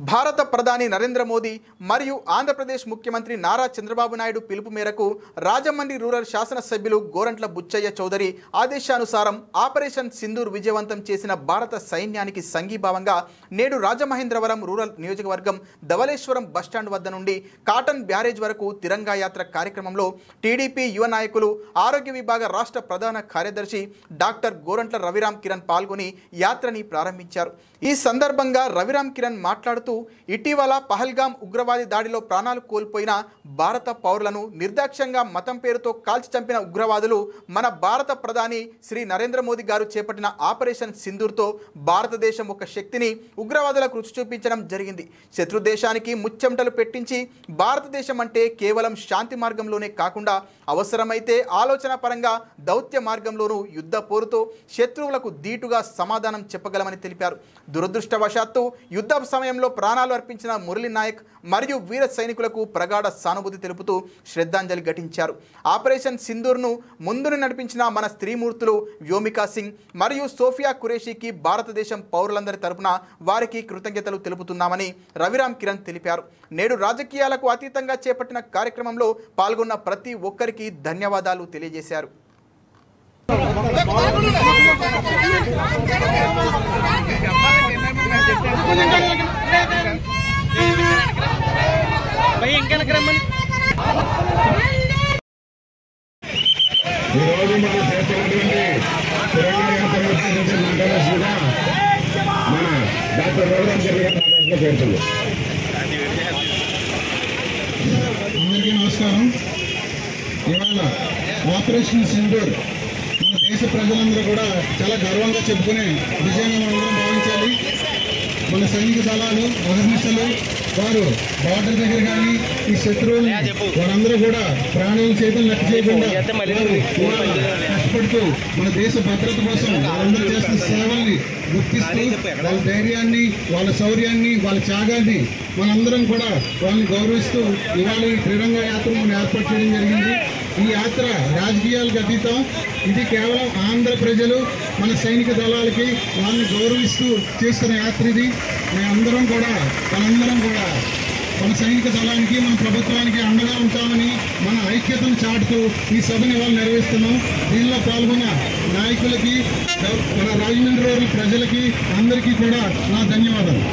భారత ప్రధాని నరేంద్ర మోదీ మరియు ఆంధ్రప్రదేశ్ ముఖ్యమంత్రి నారా చంద్రబాబు నాయుడు పిలుపు మేరకు రాజమండ్రి రూరల్ శాసనసభ్యులు గోరంట్ల బుచ్చయ్య చౌదరి ఆదేశానుసారం ఆపరేషన్ సింధూర్ విజయవంతం చేసిన భారత సైన్యానికి సంఘీభావంగా నేడు రాజమహేంద్రవరం రూరల్ నియోజకవర్గం ధవళేశ్వరం బస్టాండ్ వద్ద నుండి కాటన్ బ్యారేజ్ వరకు తిరంగా యాత్ర కార్యక్రమంలో టీడీపీ యువ నాయకులు ఆరోగ్య విభాగ రాష్ట్ర ప్రధాన కార్యదర్శి డాక్టర్ గోరంట్ల రవిరామ్ కిరణ్ పాల్గొని యాత్రని ప్రారంభించారు। ఈ సందర్భంగా రవిరామ్ కిరణ్ మాట్లాడుతూ ఇటీవల పహల్గామ్ ఉగ్రవాది దాడిలో ప్రాణాలు కోల్పోయిన భారత పౌరులను నిర్దాక్ష్యంగా మతం పేరుతో కాల్చి చంపిన ఉగ్రవాదులు మన భారత ప్రధాని శ్రీ నరేంద్ర మోదీ గారు చేపట్టిన ఆపరేషన్ సింధూర్తో భారతదేశం ఒక శక్తిని ఉగ్రవాదులకు రుచి చూపించడం జరిగింది। శత్రు దేశానికి ముచ్చెమటలు పెట్టించి భారతదేశం అంటే కేవలం శాంతి మార్గంలోనే కాకుండా అవసరమైతే ఆలోచన పరంగా దౌత్య మార్గంలోనూ యుద్ధ పోరుతో శత్రువులకు దీటుగా సమాధానం చెప్పగలమని తెలిపారు। దురదృష్టవశాత్తు యుద్ధ సమయంలో ప్రాణాలు అర్పించిన మురళీ నాయక్ మరియు వీర సైనికులకు ప్రగాఢ సానుభూతి తెలుపుతూ శ్రద్ధాంజలి ఘటించారు। ఆపరేషన్ సింధూర్ను ముందుని నడిపించిన మన స్త్రీమూర్తులు వ్యోమికా సింగ్ మరియు సోఫియా ఖురేషీకి భారతదేశం పౌరులందరి తరపున వారికి కృతజ్ఞతలు తెలుపుతున్నామని రవిరామ్ కిరణ్ తెలిపారు। నేడు రాజకీయాలకు అతీతంగా చేపట్టిన కార్యక్రమంలో పాల్గొన్న ప్రతి ఒక్కరికి ధన్యవాదాలు తెలియజేశారు। అందరికీ నమస్కారం। ఇవాళ ఆపరేషన్ సింధూర్ మన దేశ ప్రజలందరూ కూడా చాలా గర్వంగా చెప్పుకునే విజయంగా మనందరం భావించాలి। మన సైనిక దళాలు అహర్నిశలు వారు బార్డర్ దగ్గర కానీ ఈ శత్రువులు వారందరూ కూడా ప్రాణాలు చేతులు లెక్క చేయకుండా కష్టపడుతూ మన దేశ భద్రత కోసం వారందరూ చేస్తున్న సేవల్ని గుర్తిస్తూ వాళ్ళ ధైర్యాన్ని, వాళ్ళ శౌర్యాన్ని, వాళ్ళ త్యాగాన్ని మనందరం కూడా వాళ్ళని గౌరవిస్తూ ఇవాళ ఈ త్రిరంగ యాత్ర మనం ఏర్పాటు చేయడం జరిగింది। ఈ యాత్ర రాజకీయాలకు అతీతం, ఇది కేవలం ఆంధ్ర ప్రజలు మన సైనిక దళాలకి వాళ్ళని గౌరవిస్తూ చేస్తున్న యాత్ర ఇది। మనందరం కూడా మన సైనిక దళానికి, మన ప్రభుత్వానికి అండగా ఉంటామని మన ఐక్యతను చాటుతూ ఈ సభని ఇవాళ నిర్వహిస్తున్నాం। దీనిలో పాల్గొన్న నాయకులకి, మన రాజమండ్రి ప్రజలకి అందరికీ కూడా నా ధన్యవాదాలు।